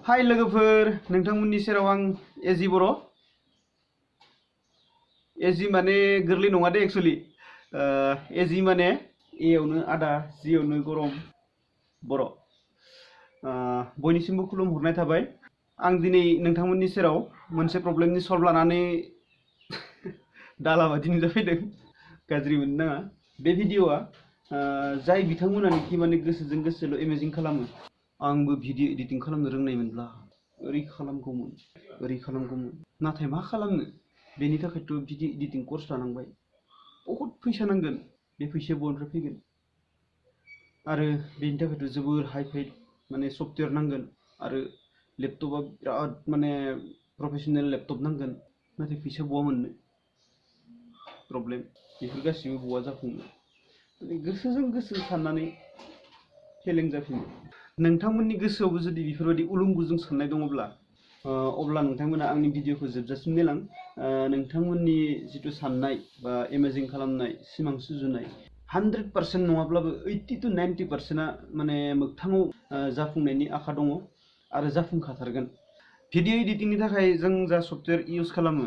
हाय लोगोफोर नोंथांमोननि सेराव आं एजि बर' एजि माने गोरलै नङा दे एक्चुअली एजि माने एयावनो आदा जियावनो गरम बर' बयनिसिमबो खुलुमहरनाय थाबाय आं दिनै नोंथांमोननि सेराव मोनसे प्रब्लेमनि सल्भ लानानै दाला बादि नुजाफैदों गाज्रि मोननो नाङा बे भिडिअआ जाय बिथांमोनानोखि माने गोसोजों गोसोल' इमेजिन खालामो आंबो भिडिअ एडिटिं खालामनो रोंनायमोनब्ला ओरै खालामगौमोन नाथाय मा खालामनो बेनि थाखायथ' भिडिअ एडिटिं कर्स लानांबाय बहुत फैसा नांगोन बे फैसाया बबेनिफ्राय फैगोन आरो बेनि थाखायथ' जोबोर हाइ फाइ माने सफ्टवेयर नांगोन आरो लेपटपा बिराद माने प्रफेसनेल लेपटप नांगोन नाथाय फैसा बहा मोननो प्रब्लेम बेफोर गासिबो बहा जाफुंनो गोसोजों गोसो साननानै फेलें जाफिनो नोंथांमोननि गोसोआवबो जुदि बेफोरबायदि उलुं गुजुं साननाय दङब्ला अब्ला नोंथांमोना आंनि भिडिअखौ जोबजासिम नायलां नोंथांमोननि जिथु साननाय बा इमेजिन खालामनाय सिमां सुजुनाय 100% नङाब्लाबो 80 to 90%आ माने मोगथाङाव जाफुंनायनि आखा दङ आरो जाफुंखाथारगोन भिडिअ एडिटिंनि थाखाय जों जा सफ्टवेयर इउज खालामो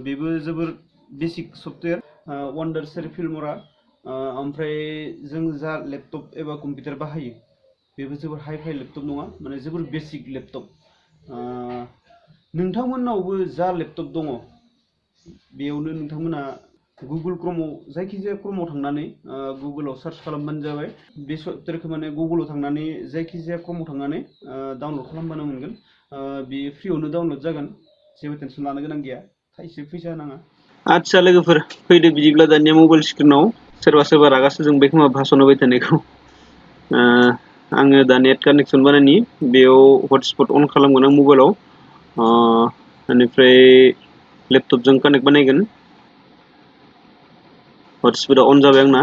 बेबो जोबोर बेसिक सफ्टवेयर वन्डार सेर फिल्मरा ओमफ्राय जों जा लेपटप एबा कम्पिउटार बाहायो बेबो जोबोर हाइ फाइ लेपटप नङा माने जोबोर बेसिक लेपटप नोंथांमोननावबो जा लेपटप दङ बेयावनो नोंथांमोना गुगल क्रोमाव जायखिजाया क्रोमाव थांनानै गुगलाव सार्च खालामबानो जाबाय बे सफ्टवेयरखौ माने गुगलाव थांनानै जायखिजाया क्रोमाव थांनानै डाउनलड खालामबानो मोनगोन बेयो फ्रियावनो डाउनलड जागोन जेबो टेनसन लानो गोनां गैया थाइसे फैसा नाङा आदसा लोगोफोर फैदो बिदिब्ला दानिया मबाइल स्क्रिनाव सोरबा रागासो जोंबाय खोमा भाषण होबाय थानायखौ आङो दा नेट कानेक्सन बानायनि बेयाव हटस्पट अन खालामगोन आं मबाइलाव बेनिफ्राय लेपटपजों कानेक्ट बानायगोन हटस्पटआ अन जाबाय आंना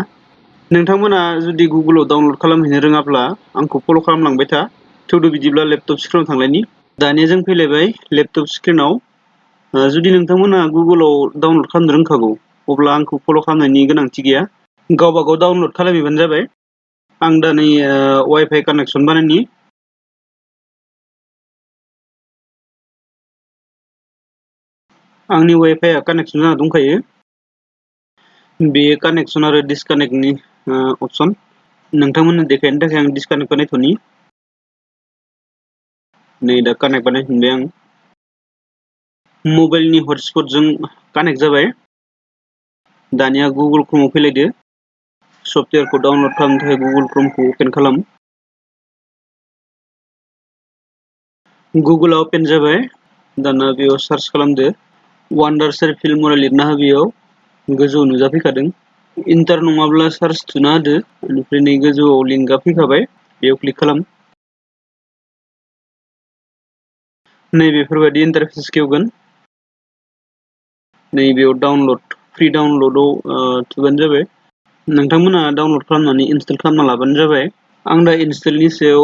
नोंथांमोना जुदि गुगलाव डाउनलड खालामहैनो रोङाब्ला आंखौ फल' खालामलांबाय था थेवबो बिदिब्ला लेपटप स्क्रिनाव थांलायनि दानिया जों फैलायबाय लेपटप स्क्रिनाव जुदि नोंथांमोना गुगलाव डाउनलड खालामनो रोंखागौ अब्ला आंखौ फल' खालामनायनि गोनांथि गैया गावबागाव डाउनलड खालामहैबानो जाबाय आं दा नै वाइफाइ कानेक्सन बानायनि आंनि वाइफाइआ कानेक्सन जाना दंखायो बे कानेक्सन आरो डिसकानेक्टनि अपसन नोंथांमोननो देखायनो थाखाय आं डिसकानेक्ट बानायथ'नि नै दा कानेक्ट बानायफिनबाय आं मबाइलनि हटस्पटजों कानेक्ट जाबाय दानिया गुगल क्रोमाव फैलायदो सफ्टवेयरखौ डाउनलड खालामनो थाखाय गुगल क्रोमखौ अपेन खालाम गुगलआ अपेन जाबाय दाना बेयाव सार्च खालामदो वन्डार सेर फिल्मरा लिरना हो बेयाव गोजौआव नुजाफैखादों इन्टार नङाब्ला सार्च थुना होदो बेनिफ्राय नै गोजौआव लिंकआ फैखाबाय बेयाव क्लिक खालाम नै बेफोरबायदि इन्टारफेस खेवगोन नै बेयाव डाउनलड फ्रि डाउनलडआव थुबानो जाबाय नोंथांमोना डाउनलड खालामनानै इनस्टल खालामना लाबानो जाबाय आं दा इनस्टलनि सायाव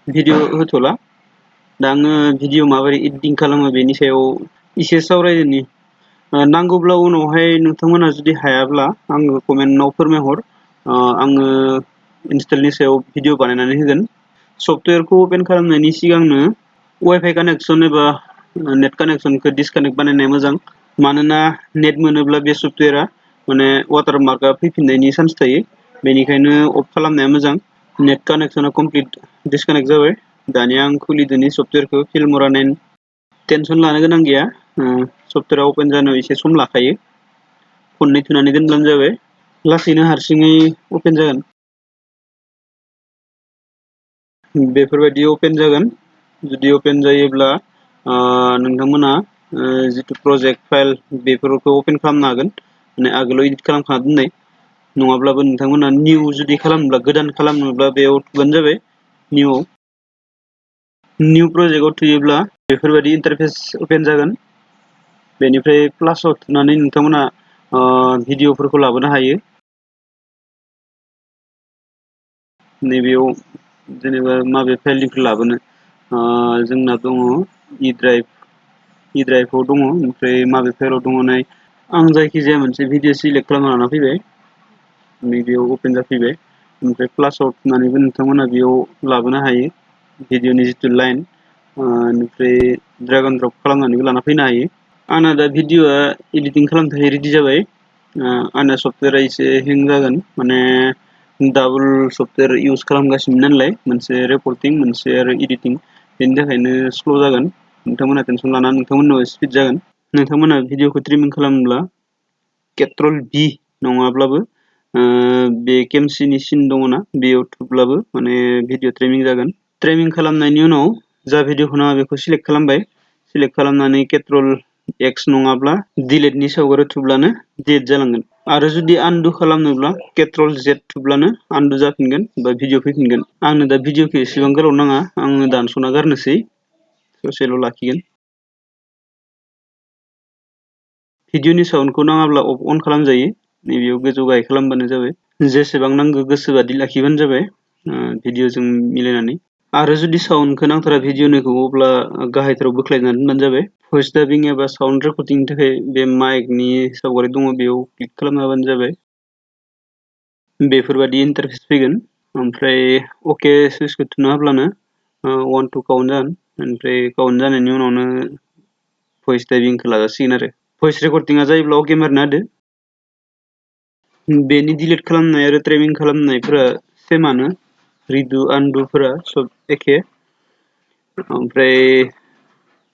भिडिअ होथ'ला दा आङो भिडिअ माबोरै एडिटिं खालामो बेनि सायाव एसे सावरायनि नांगौब्ला उनावहाय नोंथांमोना जुदि हायाब्ला आङो कमेन्टआव फोरमायहर आङो इनस्टलनि सायाव भिडिअ बानायनानै होगोन सफ्टवेयरखौ अपेन खालामनायनि सिगांनो वाइफाइ कानेक्सन एबा नेट कानेक्सनखौ डिसकानेक्ट बानायनाया मोजां मानोना नेट मोनोब्ला बे सफ्टवेयरा माने वाटारमार्कआ फैफिननायनि चान्स थायो बेनिखायनो अफ खालामनाया मोजां नेट कानेक्सना कमप्लिट डिसकानेक्ट जाबाय दानिया आं खुलिदोनि सफ्टवेयरखौ फिल्मरा 9 टेनसन लानो गोनां गैया सफ्टवेयरा अपेन जानायाव एसे सम लाखायो खननै थुनानै दोनब्लानो जाबाय लासैनो हारसिङै अपेन जागोन बेफोरबायदि अपेन जागोन जुदि अपेन जायोब्ला नोंथांमोना जितु प्रजेक्ट फाइल बेफोरखौ अपेन खालामनो हागोन माने आगोलाव एडिट खालामखाना दोननाय नङाब्लाबो नोंथांमोना निउ जुदि खालामब्ला गोदान खालामनोब्ला बेयाव थुबानो जाबाय निउ प्रजेक्टआव थुयोब्ला बेफोरबायदि इन्टारफेस अपेन जागोन बेनिफ्राय प्लासाव थुनानै नोंथांमोना भिडिअफोरखौ लाबोनो हायो नैबेयाव जेनेबा माबे फाइलनिफ्राय लाबोनो जोंना दङ इ ड्राइभआव दङ ओमफ्राय माबे फाइलाव दङ नाय आं जायखिजाया मोनसे भिडिअ सिलेक्ट खालामना लाना फैबाय नैबेयाव अपेन जाफैबाय ओमफ्राय प्लासाव थुनानैबो नोंथांमोना बेयाव लाबोनो हायो भिडिअनि जितु लाइन ओमफ्राय ड्राग एन्ड ड्रप खालामनानैबो लाना फैनो हायो। आंना दा भिडिअआ एडिटिं खालामनो थाखाय रेडि जाबाय। आंना सफ्टवेरा एसे हें जागोन, माने डाबल सफ्टवेर इउज खालामगासिनो नालाय, मोनसे रेकर्डिं मोनसे आरो एडिटिं, बेनि थाखायनो स्ल' जागोन। नोंथांमोना टेनसन लानाङा, नोंथांमोननाव स्पिड जागोन। नोंथांमोना भिडिअखौ ट्रिमिं खालामब्ला केट्रल भि नङाब्लाबो बे केमसिनि सिन दङना, बेयाव थुब्लाबो माने भिडिअ ट्रिमिं जागोन। ट्रिमिं खालामनायनि उनाव जा भिडिअखौ नाङा बेखौ सिलेक्ट खालामबाय। सिलेक्ट खालामनानै केट्रल एक्स नङाब्ला डिलेटनि सावगारि थुब्लानो डिलेट जालांगोन। आरो जुदि आनडु खालामनोब्ला केट्रल जेड थुब्लानो आनडु जाफिनगोन बा भिडिअ फैफिनगोन। आंनो दा भिडिअखौ एसेबां गोलाव नाङा, आङो दानस'ना गारनोसै, ससेल' लाखिगोन। भिडिअनि साउन्डखौ नाङाब्ला अन खालामजायो, नैबेयाव गोजौ गाहाय खालामबानो जाबाय। जेसेबां नांगौ गोसोबादि लाखिबानो जाबाय भिडिअजों मिलायनानै। आरो जुदि साउन्डखौ नांथारा भिडिअनिखौ, अब्ला गाहायथाराव बोख्लायनानै दोनबानो जाबाय। भइस डाबिं एबा साउन्ड रेकर्डिंनि थाखाय बे माइकनि सावगारि दङ, बेयाव क्लिक खालामना होबानो जाबाय। बेफोरबादि इन्टारफेस फैगोन। ओमफ्राय अके सुइचखौ थुना होब्लानो 1 2 काउन्ट जागोन। ओमफ्राय काउन्ट जानायनि उनावनो भइस डाबिंखौ लाजासिगोन आरो। भइस रेकर्डिंआ जायोब्ला अके मारिना होदो। बेनि डिलिट खालामनाय आरो ट्रिमिं खालामनायफोरा सेमानो, रिडु आनडुफोरा सब एखे। ओमफ्राय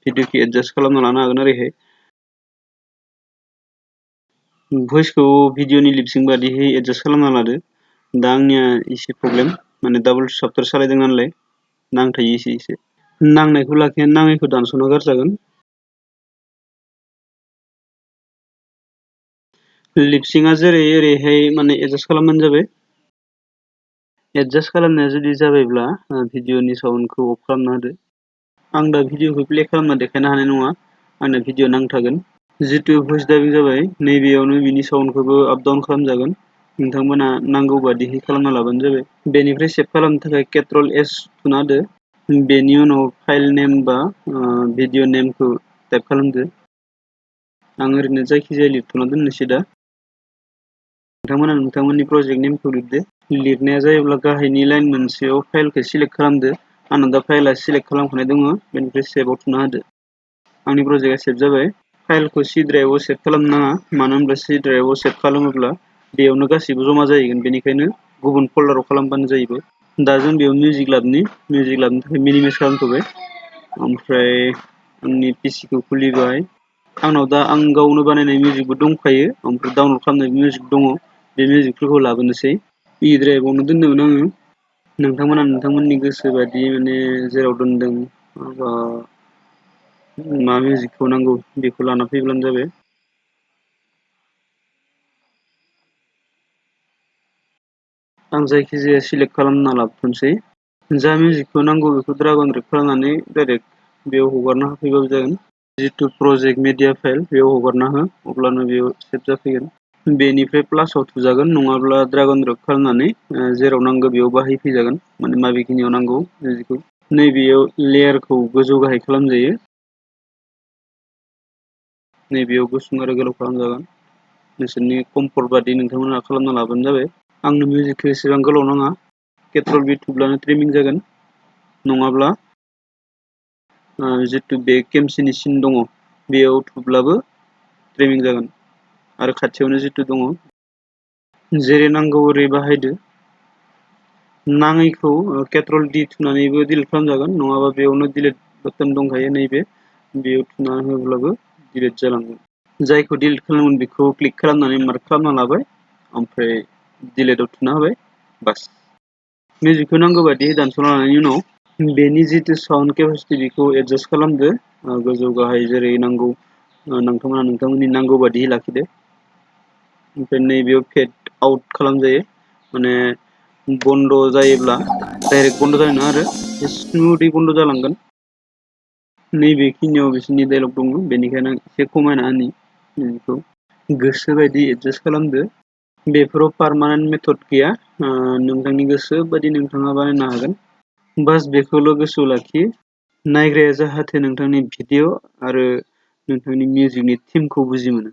भिडिअखौ एडजास्ट खालामना लानो हागोन ओरैहाय। भइसखौ भिडिअनि लिपसिं बादिहै एडजास्ट खालामना लादो। दा आंनिया एसे प्रब्लेम, माने डाबल सफ्टवेर सालायदों नालाय नांथायो एसे। नांनायखौ लाखिनानै नाङैखौ दानस'ना गारजागोन। लिपसिंआ जेरै ओरैहाय माने एडजास्ट खालामबानो जाबाय। एडजास्ट खालामनाया जुदि जाबायब्ला भिडिअनि साउन्डखौ अफ खालामना होदो। आं दा भिडिअखौ प्ले खालामना देखायनो हानाय नङा, आंना भिडिअ नांथागोन। जितु भइस डाबिं जाबाय, नैबेयावनो बिनि साउन्डखौबो आप डाउन खालामजागोन। नोंथांमोना नांगौ बादिहै खालामना लाबानो जाबाय। बेनिफ्राय सेभ खालामनो थाखाय केट्रल एस थुना होदो। बेनि उनाव फाइल नेम बा भिडिअ नेमखौ टाइप खालामदो। आं ओरैनो जायखिजाया लिरथ'ना दोननोसै दा। नोंथांमोना नोंथांमोननि प्रजेक्ट नेमखौ लिरदो। लिरनाया जायोब्ला गाहायनि लाइन मोनसेयाव फाइलखौ सिलेक्ट खालामदो। आंना दा फाइला सिलेक्ट खालामखानाय दङ, बेनिफ्राय सेभआव थुना होदो। आंनि प्रजेक्टआ सेभ जाबाय। फाइलखौ सि ड्राइभआव सेभ खालामनो नाङा, मानो होनब्ला सि ड्राइभआव सेभ खालामोब्ला बेयावनो गासैबो जमा जाहैगोन, बेनिखायनो गुबुन फल्डाराव खालामबानो जायो। दा जों बेयाव मिउजिक लाबोनो थाखाय मिनिमाइज खालामथ'बाय। ओमफ्राय आंनि पिसिखौ खुलिबाय। आंनाव दा आं गावनो बानायनाय मिउजिकबो दंखायो, ओमफ्राय डाउनलड खालामनाय मिउजिक दङ। बे मिउजिकफोरखौ लाबोनोसै। इ ड्राइभआवनो दोनदोंमोन आङो। नोंथांमोना नोंथांमोननि गोसो बायदि माने जेराव दोनदों मा मिउजिकखौ नांगौ बेखौ लाना फैब्लानो जाबाय। आं जायखिजाया सिलेक्ट खालामना लाबोनोसै। जा मिउजिकखौ नांगौ बेखौ ड्राग एन्ड ड्रप खालामनानै डाइरेक्ट बेयाव हगारना होफैबाबो जागोन। जितु प्रजेक्ट मेडिया फाइल बेयाव हगारना हो, अब्लानो बेयाव सेभ जाफैगोन। बेनिफ्राय प्लासाव थुजागोन, नङाब्ला ड्राग एन्ड ड्रप खालामनानै जेराव नांगौ बेयाव बाहायफैजागोन, माने माबेखिनियाव नांगौ मिउजिकखौ। नैबेयाव लेयारखौ गोजौ गाहाय खालामजायो। नैबेयाव गुसुं आरो गोलाव खालामजागोन। नोंसोरनि कम्फर्ट बादि नोंथांमोना खालामना लाबानो जाबाय। आंनो मिउजिकखौ एसेबां गोलाव नाङा, केट्रल बि थुब्लानो ट्रिमिं जागोन। नङाब्ला जितु बे केमसिनि सिन दङ बेयाव थुब्लाबो ट्रिमिं जागोन। आरो खाथियावनो जितु दङ, जेरै नांगौ ओरै बाहायदो। नाङैखौ केट्रल डि थुनानैबो डिलिट खालामजागोन, नङाबा बेयावनो डिलिट बाटोन दंखायो नैबे, बेयाव थुना होब्लाबो डिलिट जालांगोन। जायखौ डिलिट खालामोन बेखौ क्लिक खालामनानै मार्क खालामना लाबाय, ओमफ्राय डिलिटआव थुना होबाय, बास। मिउजिकखौ नांगौ बायदियै दानस'ना लानायनि उनाव बेनि जितु साउन्ड केपासिटि बेखौ एडजास्ट खालामदो। गोजौ गाहाय जेरै नांगौ नोंथांमोना नोंथांमोननि नांगौ बादियै लाखिदो। ओमफ्राय नैबेयाव फेड आउट खालामजायो, माने बन्द जायोब्ला डाइरेक्ट बन्द जानाय नङा आरो स्मुथै बन्द जालांगोन। नैबेखिनियाव बिसोरनि डायलग दङ, बेनिखायनो एसे खमायना होनि बेखौ। गोसो बायदि एडजास्ट खालामदो। बेफोराव पारमानेन्ट मेथड गैया, नोंथांनि गोसो बायदि नोंथाङा बानायनो हागोन। बास बेखौल' गोसोआव लाखि, नायग्राया जाहाथे नोंथांनि भिडिअ आरो नोंथांनि मिउजिकनि थिमखौ बुजि मोनो।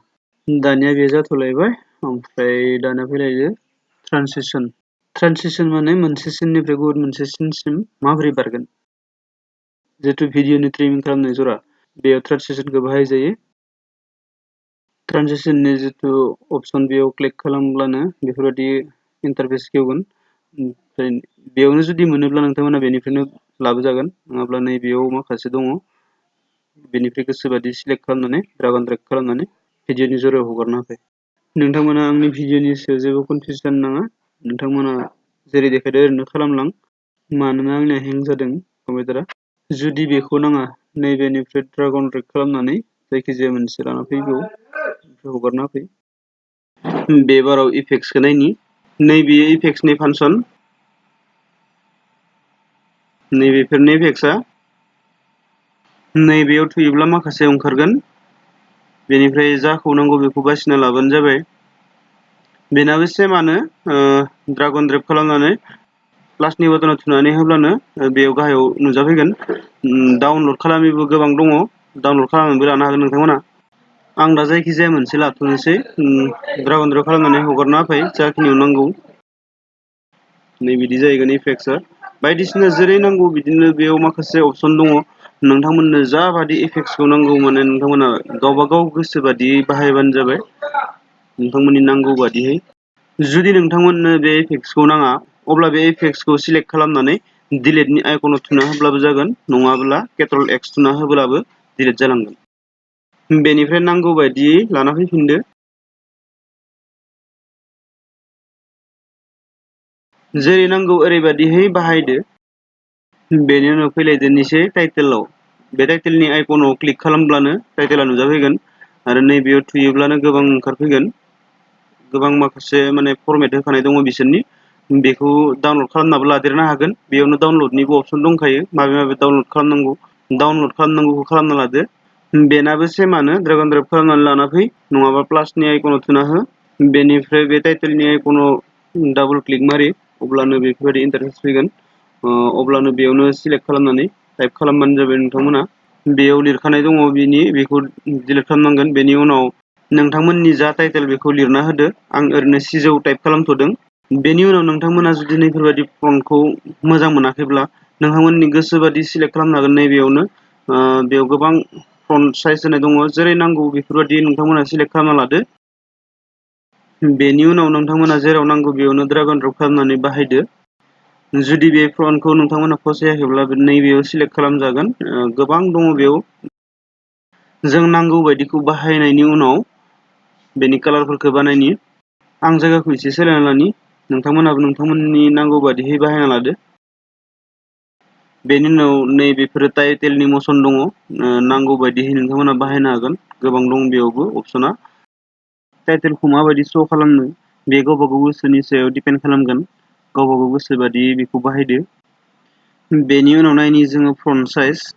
दानिया बे जाथ'लायबाय। ओमफ्राय दाना फैलायदो ट्रान्सिसन माने मोनसे सिननिफ्राय गुबुन मोनसे सिनसिम माबोरै बारगोन। जिहेतु भिडिअनि ट्रिमिं खालामनाय जरा बेयाव ट्रान्सलेसनखौ बाहाय जायो। ट्रान्सलेसननि जिथु अपसन बेयाव क्लिक खालामब्लानो बेफोरबायदि इन्टारफेस खेवगोन। ओमफ्राय बेयावनो जुदि मोनोब्ला नोंथांमोना बेनिफ्रायनो लाबोजागोन, नङाब्ला नैबेयाव माखासे दङ बेनिफ्राय गोसोबादि सिलेक्ट खालामनानै ड्राग एन्ड ड्रप खालामनानै भिडिअनि जरायाव हगारना होफै। नोंथांमोना आंनि भिडिअनि सायाव जेबो कनफिउस जानो नाङा। नोंथांमोना जेरै देखायदो ओरैनो खालामलां, मानोना आंनिया हें जादों कम्पिउटारा। जुदि बेखौ नाङा नैबेनिफ्राय ड्राग एन्ड ड्रप खालामनानै जायखिजाया मोनसे लाना फैगौ हगारना होफै। बे बाराव इफेक्ट्सखौ नायनि, नैबे इफेक्ट्सनि फांसन, नैबेफोरनि इफेक्ट्सआ नैबेयाव थुयोब्ला माखासे ओंखारगोन। बेनिफ्राय जाखौ नांगौ बेखौ बासिना लाबानो जाबाय। बेनाबो सेमानो, ड्राग एन्ड ड्रप खालामनानै प्लासनि बटनाव थुनानै होब्लानो बेयाव गाहायाव नुजाफैगोन। डाउनलड खालामैबो गोबां दङ, डाउनलड खालामनानैबो लानो हागोन नोंथांमोना। आं दा जायखिजाया मोनसे लाथ'नोसै, ड्राग एन्ड ड्रप खालामनानै हगारना होफै जाखिनियाव नांगौ। नै बिदि जाहैगोन इफेक्ट्सआ। बायदिसिना जेरै नांगौ बिदिनो बेयाव माखासे अपसन दङ। नोंथांमोननो जाबादि इफेक्ट्सखौ नांगौ माने नोंथांमोना गावबा गाव गोसो बादियै बाहायबानो जाबाय, नोंथांमोननि नांगौ बादियै। जुदि नोंथांमोननो बे इफेक्ट्सखौ नाङा अब्ला बे इफेक्ट्सखौ सिलेक्ट खालामनानै डिलिटनि आइकनाव थुना होब्लाबो जागोन, नङाब्ला कन्ट्रल एक्स थुना होब्लाबो डिलिट जालांगोन। बेनिफ्राय नांगौ बायदियै लाना फैफिनदो। जेरै नांगौ ओरैबायदिहै बाहायदो। बेनि उनाव फैलायदोनिसै टाइटेलाव। बे टाइटेलनि आइकनाव क्लिक खालामब्लानो टाइटेला नुजाफैगोन आरो नैबेयाव थुयोब्लानो गोबां ओंखारफैगोन। गोबां माखासे माने फरमेट होखानाय दङ बिसोरनि, बेखौ डाउनलड खालामनाबो लादेरनो हागोन। बेयावनो डाउनलडनिबो अपसन दंखायो, माबे माबे डाउनलड खालामनांगौ। डाउनलड खालामनांगौखौ खालामना लादो। बेनाबो सेमानो, ड्राग एन्ड ड्रप खालामनानै लाना फै, नङाबा प्लासनि आइकनाव थुना हो। बेनिफ्राय बे टाइटेलनि आइकनाव डाबल क्लिक मारि, अब्लानो बेफोरबायदि इन्टारफेस फैगोन। अब्लानो बेयावनो सिलेक्ट खालामनानै टाइप खालामबानो जाबाय नोंथांमोना। बेयाव लिरखानाय दङ बिनि, बेखौ डिलिट खालामनांगोन। बेनि उनाव नोंथांमोननि जा टाइटेल बेखौ लिरना होदो। आं ओरैनो सिजौ टाइप खालामथ'दों। बेनि उनाव नोंथांमोना जुदि नैफोरबायदि फन्टखौ मोजां मोनाखैब्ला नोंथांमोननि गोसो बादि सिलेक्ट खालामनो हागोन। नैबेयावनो बेयाव गोबां फन्ट साइज होनाय दङ, जेरै नांगौ बेफोरबायदि नोंथांमोना सिलेक्ट खालामना लादो। बेनि उनाव नोंथांमोना जेराव नांगौ बेयावनो ड्राग एन्ड ड्रप खालामनानै बाहायदो। जुदि बे फन्टखौ नोंथांमोना फसायाखैब्ला नैबेयाव सिलेक्ट खालामजागोन। गोबां दङ बेयाव। जों नांगौ बायदिखौ बाहायनायनि उनाव बेनि कालारफोरखौ बानायनि। आं जायगाखौ एसे सोलायना लानि, नोंथांमोनाबो नोंथांमोननि नांगौ बादिहै बाहायना लादो। बेनि उनाव नैबेफोरो टाइटेलनि मसन दङ, नांगौ बायदिहै नोंथांमोना बाहायनो हागोन। गोबां दं बेयावबो अपसना। टाइटेलखौ माबायदि श' खालामनो बे गावबा गाव गोसोनि सायाव दिपेन्ड खालामगोन। गावबा गाव गोसो बादियै बेखौ बाहायदो। बेनि उनाव नायनि जोङो फ्रन्ट साइज।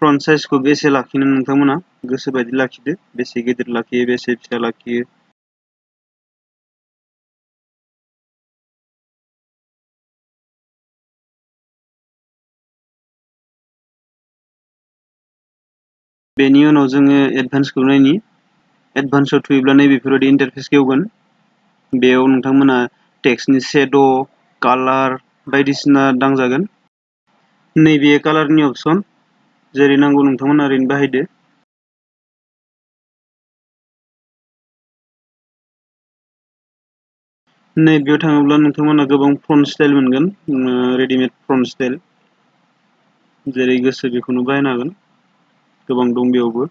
फ्रन्ट साइजखौ बेसे लाखिनो नोंथांमोना गोसो बायदि लाखिदो, बेसे गिदिर लाखियो बेसे फिसा लाखियो। बेनि उनाव जोङो एडभान्सखौ नायनि। एडभान्सआव थुयोब्ला नैबेफोरबायदि इन्टारफेस खेवगोन। बेयाव नोंथांमोना टेक्सटनि शेड', कालार बायदिसिना दांजागोन। नैबे कालारनि अपसन, जेरै नांगौ नोंथांमोना ओरैनो बाहायदो। नैबेयाव थाङोब्ला नोंथांमोना गोबां फन्ट स्टाइल मोनगोन, रेडिमेड फन्ट स्टाइल। जेरै गोसो बेखौनो बाहायनो हागोन, गोबां दं बेयावबो।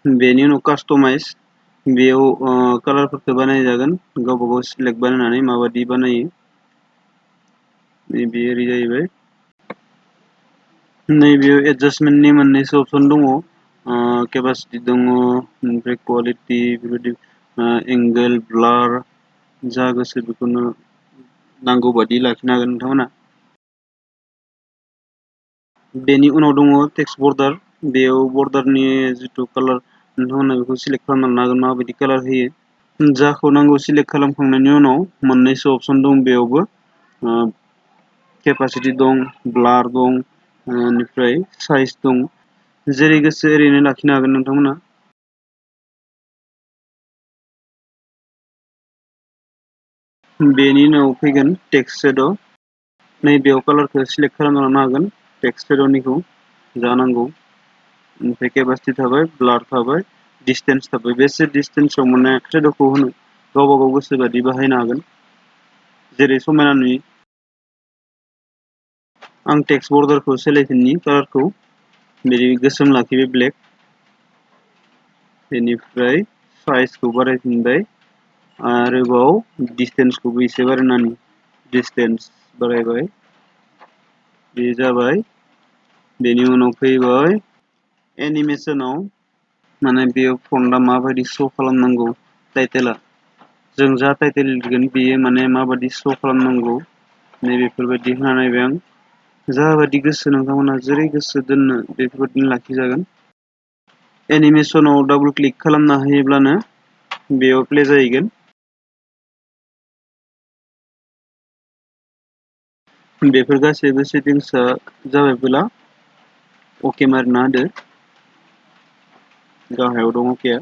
बेनि उनाव कास्टमाइज, बेयाव कालारफोरखौ बानायजागोन गावबा गाव सिलेक्ट बानायनानै माबायदि बानायो। नैबे ओरै जाहैबाय। नैबेयाव एडजास्टमेन्टनि मोननैसो अपसन दङ, केपासिटि दङ, ओमफ्राय कुवालिटि, बेबायदि एंगोल, ब्लार, जा गोसो बेखौनो नांगौ बादि लाखिनो हागोन नोंथांमोना। बेनि उनाव दङ टेक्स्ट बर्डार। बेयाव बर्डारनि जिथु कालार नोंथांमोना बेखौ सिलेक्ट खालामनो हागोन, माबायदि कालार होयो। जाखौ नांगौ सिलेक्ट खालामखांनायनि उनाव मोननैसो अपसन दं बेयावबो, केपासिटि दं, ब्लार दं, बेनिफ्राय साइज दं। जेरै गोसो एरैनो लाखिनो हागोन नोंथांमोना। बेनि उनाव फैगोन टेक्स्ट शेडो नैबेयाव कालारखौ सिलेक्ट खालामना लानो हागोन टेक्स्ट शेडोनिखौ जानांगौ ओमफ्राय केपासिटि थाबाय ब्लार थाबाय डिस्टेन्स थाबाय बेसे डिस्टेन्सआव माने शेडोखौ होनो गावबा गाव गोसो बायदि बाहायनो हागोन जेरै समायना नुयो आं टेक्स्ट बर्डारखौ सोलायफिननि कालारखौ बिदि गोसोम लाखिबाय ब्लेक बेनिफ्राय साइजखौ बारायफिनबाय आरोबाव डिस्टेन्सखौबो एसे बारायनानै डिस्टेन्स बारायबाय बे जाबाय बेनि उनाव फैबाय एनिमेसनाव माने बेयाव फन्टआ माबायदि शो खालामनांगौ टाइटेला जों जा टाइटेल लिरगोन बेयो माने माबायदि शो खालामनांगौ नैबेफोरबायदि होना नायबाय आं जाबायदि गोसो नोंथांमोना जेरै गोसो दोननो बेफोरबायदिनो लाखिजागोन एनिमेसनाव डाबल क्लिक खालामना होयोब्लानो बेयाव प्ले जाहैगोन बेफोर गासैबो सेटिंग्सआ जाबायब्ला अके मारिना होदो गाहायाव दं अकेआ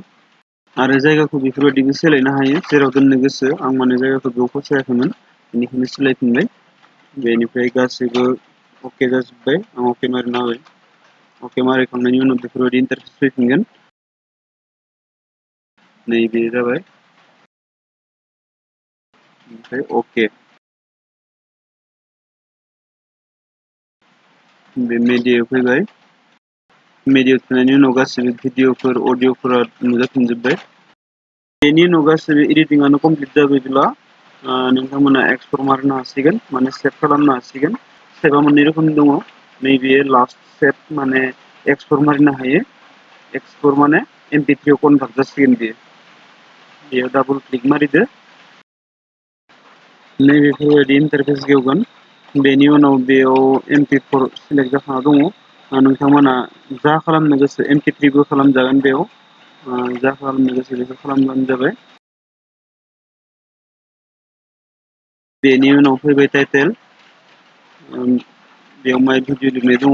आरो जायगाखौ बेफोरबायदिबो सोलायनो हायो जेराव दोननो गोसो आं माने जायगाखौ बेयाव फसायाखैमोन बेनिखायनो सोलायफिनबाय बेनिफ्राय गासैबो अके जाजोब्बाय आं अके मारिना होबाय अके मारिखांनायनि उनाव बेफोरबायदि इन्टारफेस फैफिनगोन नैबे जाबाय ओमफ्राय अके बे मेडियायाव फैबाय मेडियायाव थुनायनि उनाव गासैबो भिडिअफोर अडिअफोरा नुजाफिनजोब्बाय बेनि उनाव गासैबो एडिटिंआनो कमप्लिट जाबायब्ला नोंथांमोना एक्सपर्ट मारनो हासिगोन माने सेभ खालामनो हासिगोन सेभआ मोननै रोखोमनि दङ नैबे लास्ट सेभ माने एक्सपर्ट मारिनो हायो एक्सपर्ट माने MP3 आव कनभार्ट जासिगोन बेयाव डाबल क्लिक मारिदो नैबेफोरबायदि इन्टारफेस गेवगोन बेनि उनाव बेयाव MP4 सिलेक्ट जाखाना दङ नोंथांमोना जा खालामनो गोसो MP3बो खालामजागोन बेयाव जा खालामनो गोसो बेखौ खालामबानो जाबाय बेनि उनाव फैबाय टाइटेल बेयाव माय भिडिअ लिरनाय दङ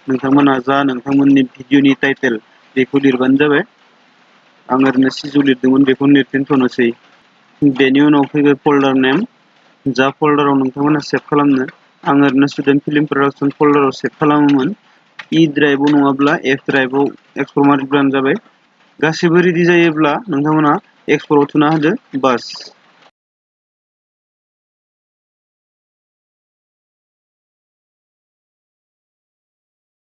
नोंथांमोना जा नोंथांमोननि भिडिअनि टाइटेल बेखौ लिरबानो जाबाय आं ओरैनो सिजौ लिरदोंमोन बेखौ लिरफिनथ'नोसै बेनि उनाव फैबाय फोल्डार नेम जा फोल्डाराव नोंथांमोना सेभ खालामनो आं ओरैनो स्टुडेन्ट फिल्म प्रडाक्सन फोल्डाराव सेभ खालामोमोन इ ड्राइभआव नङाब्ला एफ ड्राइभआव एक्सपर्ट मारिब्लानो जाबाय गासैबो रेडि जायोब्ला नोंथांमोना एक्सपर्टआव थुना होदो बास